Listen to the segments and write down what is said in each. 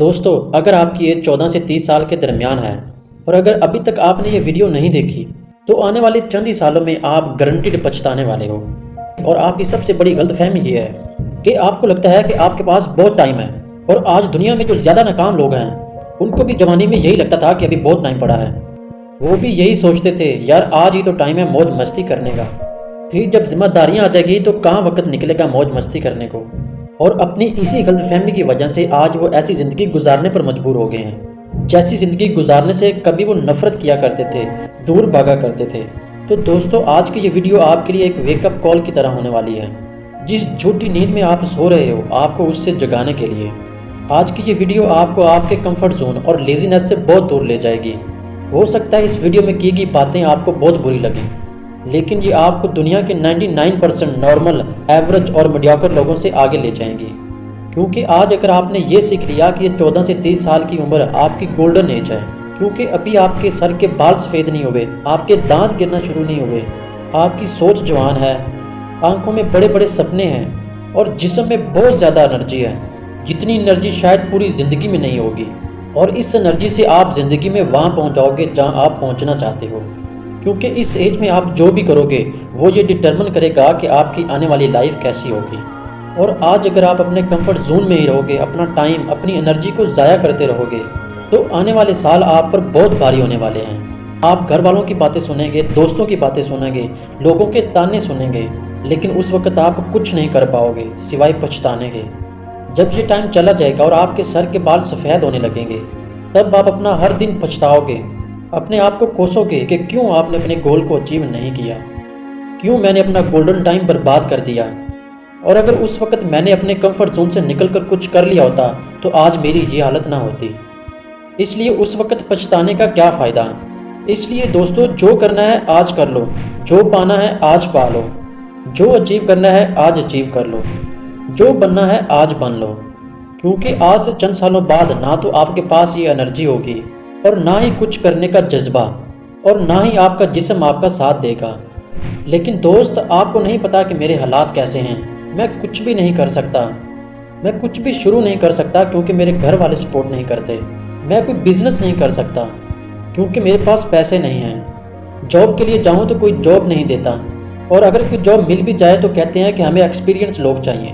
دوستو، اگر آپ کی ایج 14 سے 30 سال کے درمیان ہے اور اگر ابھی تک آپ نے یہ ویڈیو نہیں دیکھی تو آنے والے چند ہی سالوں میں آپ گارنٹیڈ پچھتانے والے ہو۔ اور آپ کی سب سے بڑی غلط فہمی یہ ہے کہ آپ کو لگتا ہے کہ آپ کے پاس بہت ٹائم ہے، اور آج دنیا میں جو زیادہ ناکام لوگ ہیں ان کو بھی جوانی میں یہی لگتا تھا کہ ابھی بہت ٹائم پڑا ہے۔ وہ بھی یہی سوچتے تھے یار آج ہی تو ٹائم ہے موج مستی کرنے کا، پھر جب ذمہ داریاں آ جائے گی تو کہاں وقت نکلے گا موج مستی کرنے کو۔ اور اپنی اسی غلط فہمی کی وجہ سے آج وہ ایسی زندگی گزارنے پر مجبور ہو گئے ہیں جیسی زندگی گزارنے سے کبھی وہ نفرت کیا کرتے تھے، دور بھاگا کرتے تھے۔ تو دوستو، آج کی یہ ویڈیو آپ کے لیے ایک ویک اپ کال کی طرح ہونے والی ہے۔ جس جھوٹی نیند میں آپ سو رہے ہو آپ کو اس سے جگانے کے لیے آج کی یہ ویڈیو آپ کو آپ کے کمفرٹ زون اور لیزینس سے بہت دور لے جائے گی۔ ہو سکتا ہے اس ویڈیو میں کی گئی باتیں آپ کو بہت بری لگیں، لیکن یہ آپ کو دنیا کے 99% نارمل، ایوریج اور میڈیوکر لوگوں سے آگے لے جائیں گی۔ کیونکہ آج اگر آپ نے یہ سیکھ لیا کہ یہ 14 سے 30 سال کی عمر آپ کی گولڈن ایج ہے، کیونکہ ابھی آپ کے سر کے بال سفید نہیں ہوئے، آپ کے دانت گرنا شروع نہیں ہوئے، آپ کی سوچ جوان ہے، آنکھوں میں بڑے بڑے سپنے ہیں اور جسم میں بہت زیادہ انرجی ہے، جتنی انرجی شاید پوری زندگی میں نہیں ہوگی۔ اور اس انرجی سے آپ زندگی میں وہاں پہنچ جاؤ گے جہاں آپ پہنچنا چاہتے ہو، کیونکہ اس ایج میں آپ جو بھی کرو گے وہ یہ ڈٹرمن کرے گا کہ آپ کی آنے والی لائف کیسی ہوگی۔ اور آج اگر آپ اپنے کمفرٹ زون میں ہی رہو گے، اپنا ٹائم، اپنی انرجی کو ضائع کرتے رہو گے، تو آنے والے سال آپ پر بہت بھاری ہونے والے ہیں۔ آپ گھر والوں کی باتیں سنیں گے، دوستوں کی باتیں سنیں گے، لوگوں کے تانے سنیں گے، لیکن اس وقت آپ کچھ نہیں کر پاؤ گے سوائے پچھتانے کے۔ جب یہ ٹائم چلا جائے گا اور آپ کے سر کے بال سفید ہونے لگیں گے، تب آپ اپنا ہر دن پچھتاؤ گے، اپنے آپ کو کوسو گے کہ کیوں آپ نے اپنے گول کو اچیو نہیں کیا، کیوں میں نے اپنا گولڈن ٹائم برباد کر دیا۔ اور اگر اس وقت میں نے اپنے کمفرٹ زون سے نکل کر کچھ کر لیا ہوتا تو آج میری یہ حالت نہ ہوتی۔ اس لیے اس وقت پچھتانے کا کیا فائدہ۔ اس لیے دوستو، جو کرنا ہے آج کر لو، جو پانا ہے آج پا لو، جو اچیو کرنا ہے آج اچیو کر لو، جو بننا ہے آج بن لو۔ کیونکہ آج سے چند سالوں بعد نہ تو آپ کے پاس یہ انرجی ہوگی اور نہ ہی کچھ کرنے کا جذبہ، اور نہ ہی آپ کا جسم آپ کا ساتھ دے گا۔ لیکن دوست، آپ کو نہیں پتا کہ میرے حالات کیسے ہیں۔ میں کچھ بھی نہیں کر سکتا، میں کچھ بھی شروع نہیں کر سکتا کیونکہ میرے گھر والے سپورٹ نہیں کرتے۔ میں کوئی بزنس نہیں کر سکتا کیونکہ میرے پاس پیسے نہیں ہیں۔ جاب کے لیے جاؤں تو کوئی جاب نہیں دیتا، اور اگر کوئی جاب مل بھی جائے تو کہتے ہیں کہ ہمیں ایکسپیرینس لوگ چاہیے۔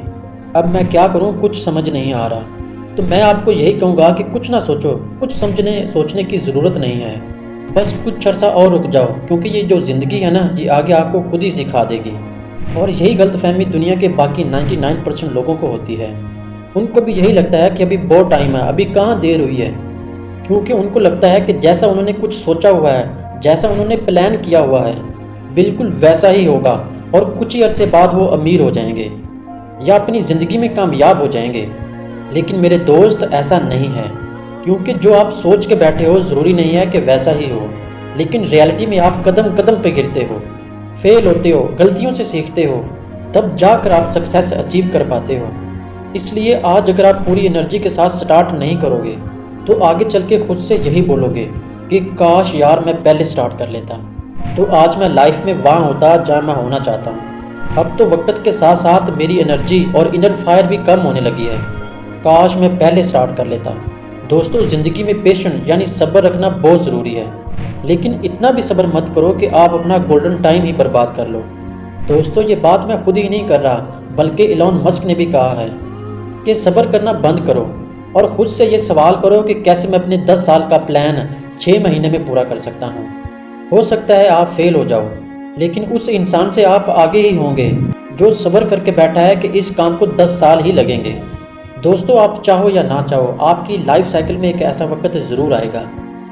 اب میں کیا کروں، کچھ سمجھ نہیں آ رہا۔ تو میں آپ کو یہی کہوں گا کہ کچھ نہ سوچو، کچھ سوچنے کی ضرورت نہیں ہے، بس کچھ عرصہ اور رک جاؤ، کیونکہ یہ جو زندگی ہے نا، یہ آگے آپ کو خود ہی سکھا دے گی۔ اور یہی غلط فہمی دنیا کے باقی 99% لوگوں کو ہوتی ہے۔ ان کو بھی یہی لگتا ہے کہ ابھی بہت ٹائم ہے، ابھی کہاں دیر ہوئی ہے، کیونکہ ان کو لگتا ہے کہ جیسا انہوں نے کچھ سوچا ہوا ہے، جیسا انہوں نے پلان کیا ہوا ہے، بالکل ویسا ہی ہوگا، اور کچھ ہی عرصے بعد وہ امیر ہو جائیں گے یا اپنی زندگی میں کامیاب ہو جائیں گے۔ لیکن میرے دوست، ایسا نہیں ہے، کیونکہ جو آپ سوچ کے بیٹھے ہو ضروری نہیں ہے کہ ویسا ہی ہو، لیکن ریالٹی میں آپ قدم قدم پہ گرتے ہو، فیل ہوتے ہو، غلطیوں سے سیکھتے ہو، تب جا کر آپ سکسیس اچیو کر پاتے ہو۔ اس لیے آج اگر آپ پوری انرجی کے ساتھ سٹارٹ نہیں کرو گے تو آگے چل کے خود سے یہی بولو گے کہ کاش یار میں پہلے سٹارٹ کر لیتا، تو آج میں لائف میں وہاں ہوتا جہاں میں ہونا چاہتا ہوں۔ اب تو وقت کے ساتھ ساتھ میری انرجی اور انر فائر بھی کم ہونے لگی ہے، کاش میں پہلے سٹارٹ کر لیتا۔ دوستو، زندگی میں پیشنٹ یعنی صبر رکھنا بہت ضروری ہے، لیکن اتنا بھی صبر مت کرو کہ آپ اپنا گولڈن ٹائم ہی برباد کر لو۔ دوستو، یہ بات میں خود ہی نہیں کر رہا، بلکہ ایلون مسک نے بھی کہا ہے کہ صبر کرنا بند کرو اور خود سے یہ سوال کرو کہ کیسے میں اپنے 10 سال کا پلان 6 مہینے میں پورا کر سکتا ہوں۔ ہو سکتا ہے آپ فیل ہو جاؤ، لیکن اس انسان سے آپ آگے ہی ہوں گے جو صبر کر کے بیٹھا ہے کہ اس کام کو 10 سال ہی لگیں گے۔ دوستو، آپ چاہو یا نہ چاہو، آپ کی لائف سائیکل میں ایک ایسا وقت ضرور آئے گا،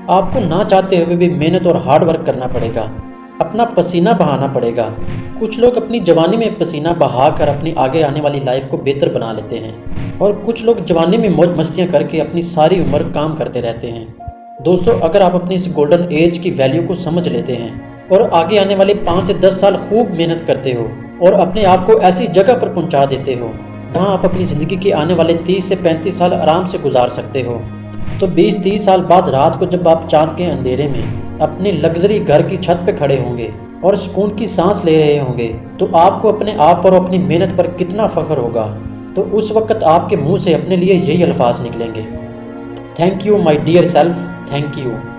آپ کو نہ چاہتے ہوئے بھی محنت اور ہارڈ ورک کرنا پڑے گا، اپنا پسینہ بہانا پڑے گا۔ کچھ لوگ اپنی جوانی میں پسینہ بہا کر اپنی آگے آنے والی لائف کو بہتر بنا لیتے ہیں، اور کچھ لوگ جوانی میں موج مستیاں کر کے اپنی ساری عمر کام کرتے رہتے ہیں۔ دوستو، اگر آپ اپنی اس گولڈن ایج کی ویلیو کو سمجھ لیتے ہیں اور آگے آنے والے 5 سے 10 سال خوب محنت کرتے ہو اور اپنے آپ کو ایسی جگہ پر پہنچا دیتے ہو جہاں آپ اپنی زندگی کے آنے والے 30 سے 35 سال آرام سے گزار سکتے ہو، تو 20-30 سال بعد رات کو جب آپ چاند کے اندھیرے میں اپنے لگژری گھر کی چھت پہ کھڑے ہوں گے اور سکون کی سانس لے رہے ہوں گے، تو آپ کو اپنے آپ پر اور اپنی محنت پر کتنا فخر ہوگا۔ تو اس وقت آپ کے منہ سے اپنے لیے یہی الفاظ نکلیں گے Thank you, my dear self. Thank you.